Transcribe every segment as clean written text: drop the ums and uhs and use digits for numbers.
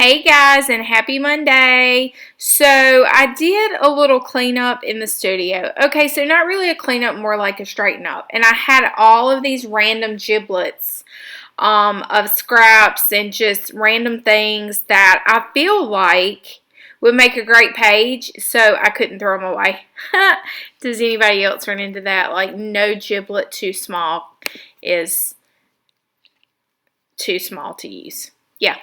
Hey guys, and happy Monday. So I did a little cleanup in the studio. Okay, so not really a cleanup, more like a straighten up. And I had all of these random giblets of scraps and just random things that I feel like would make a great page, so I couldn't throw them away. Does anybody else run into that? Like, no giblet too small is too small to use. Yeah.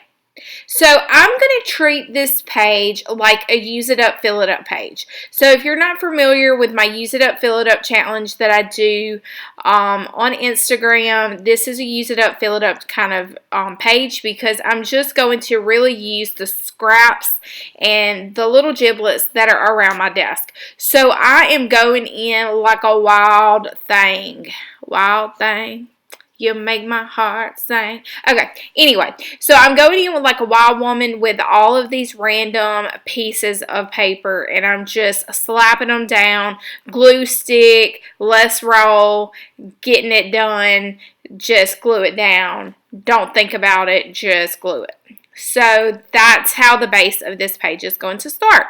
So I'm going to treat this page like a use it up, fill it up page. So if you're not familiar with my use it up, fill it up challenge that I do on Instagram, this is a use it up, fill it up kind of page because I'm just going to really use the scraps and the little giblets that are around my desk. So I am going in like a wild thing. Wild thing. You make my heart sing. Okay, anyway, so I'm going in with like a wild woman with all of these random pieces of paper, and I'm just slapping them down, glue stick, let's roll, getting it done, just glue it down. Don't think about it, just glue it. So that's how the base of this page is going to start.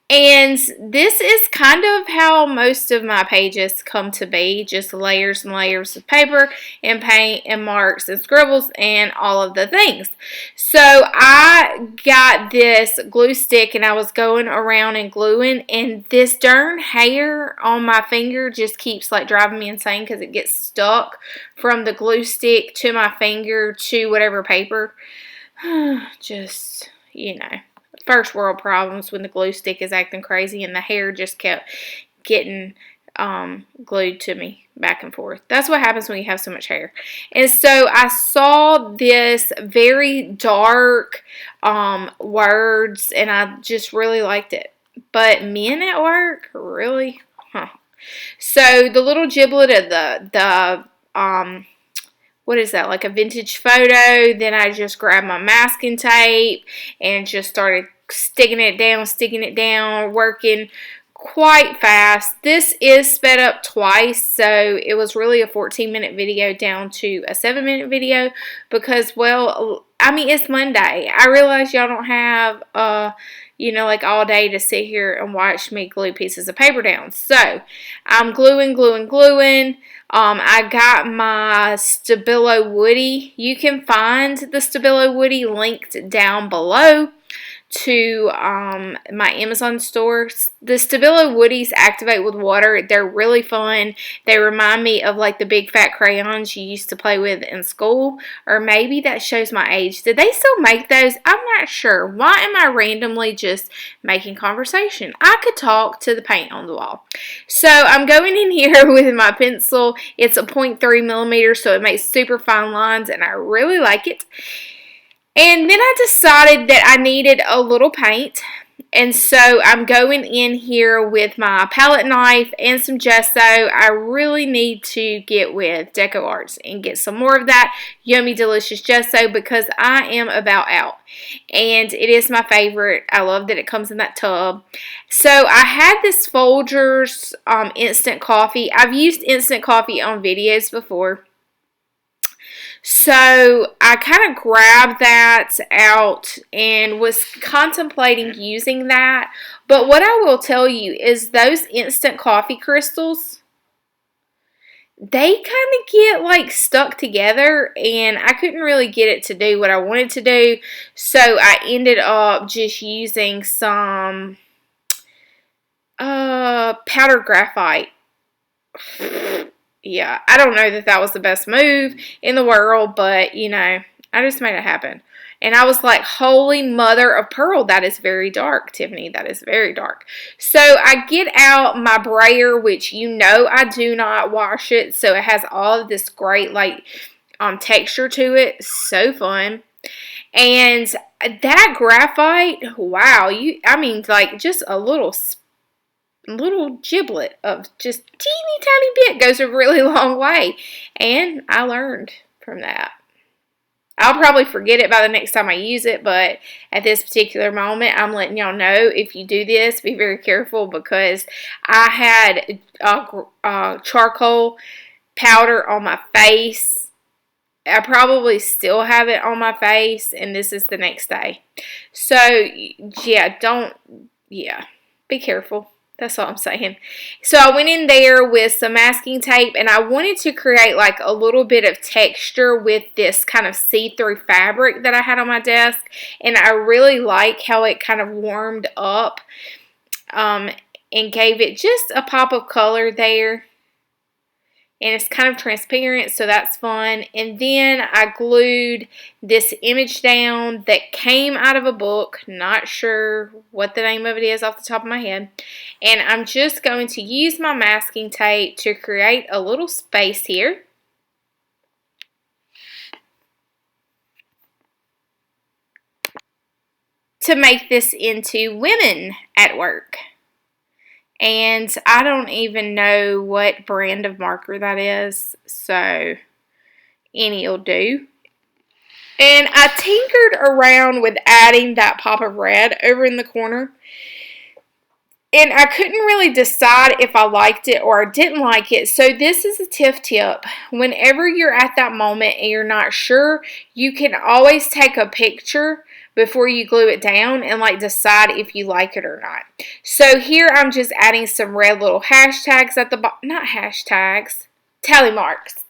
And this is kind of how most of my pages come to be, just layers and layers of paper and paint and marks and scribbles and all of the things. So I got this glue stick and I was going around and gluing, and this darn hair on my finger just keeps like driving me insane because it gets stuck from the glue stick to my finger to whatever paper. Just, first world problems when the glue stick is acting crazy and the hair just kept getting glued to me back and forth. That's what happens when you have so much hair. And so I saw this very dark words and I just really liked it. But men at work? Really? Huh. So the little giblet of the what is that, like a vintage photo? Then I just grabbed my masking tape and just started sticking it down, working quite fast. This is sped up twice, so it was really a 14-minute video down to a 7-minute video because, well, I mean, it's Monday. I realize y'all don't have, like all day to sit here and watch me glue pieces of paper down. So I'm gluing. I got my Stabilo Woody. You can find the Stabilo Woody linked down below to my Amazon store. The Stabilo Woodies activate with water. They're really fun. They remind me of like the big fat crayons you used to play with in school, or maybe that shows my age. Did they still make those? I'm not sure. Why am I randomly just making conversation? I could talk to the paint on the wall. So I'm going in here with my pencil. It's a 0.3 millimeter, so it makes super fine lines, and I really like it. And then I decided that I needed a little paint, and so I'm going in here with my palette knife and some gesso. I really need to get with Deco Arts and get some more of that yummy delicious gesso because I am about out, and it is my favorite. I love that it comes in that tub. So I had this Folgers instant coffee. I've used instant coffee on videos before. So I kind of grabbed that out and was contemplating using that. But what I will tell you is those instant coffee crystals, they kind of get like stuck together and I couldn't really get it to do what I wanted to do. So I ended up just using some powdered graphite. Yeah, I don't know that was the best move in the world, but, I just made it happen. And I was like, holy mother of pearl, that is very dark, Tiffany. That is very dark. So I get out my brayer, which I do not wash it. So it has all of this great, texture to it. So fun. And that graphite, wow, just a little giblet of just teeny tiny bit goes a really long way, and I learned from that. I'll probably forget it by the next time I use it, but at this particular moment I'm letting y'all know, if you do this, be very careful, because I had charcoal powder on my face I probably still have it on my face, and this is the next day. So, yeah, be careful. That's all I'm saying. So I went in there with some masking tape, and I wanted to create like a little bit of texture with this kind of see-through fabric that I had on my desk, and I really like how it kind of warmed up and gave it just a pop of color there. And it's kind of transparent, so that's fun. And then I glued this image down that came out of a book. Not sure what the name of it is off the top of my head. And I'm just going to use my masking tape to create a little space here. To make this into women at work. And I don't even know what brand of marker that is, so any'll do. And I tinkered around with adding that pop of red over in the corner. And I couldn't really decide if I liked it or I didn't like it. So this is a tip. Whenever you're at that moment and you're not sure, you can always take a picture before you glue it down and like decide if you like it or not. So here I'm just adding some red little hashtags at the bottom, not hashtags, tally marks,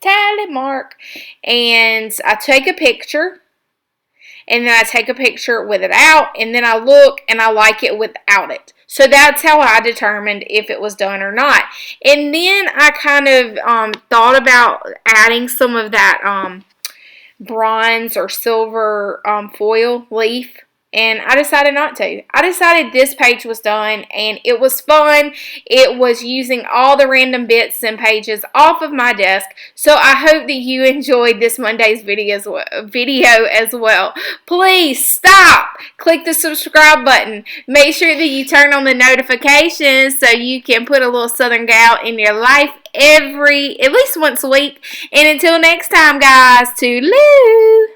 and I take a picture, and then I take a picture with it out, and then I look and I like it without it. So that's how I determined if it was done or not. And then I kind of thought about adding some of that bronze or silver foil leaf, and I decided not to. I decided this page was done, and it was fun. It was using all the random bits and pages off of my desk, so I hope that you enjoyed this Monday's video as well. Please stop! Click the subscribe button. Make sure that you turn on the notifications so you can put a little Southern gal in your life at least once a week. And until next time, guys, toodaloo!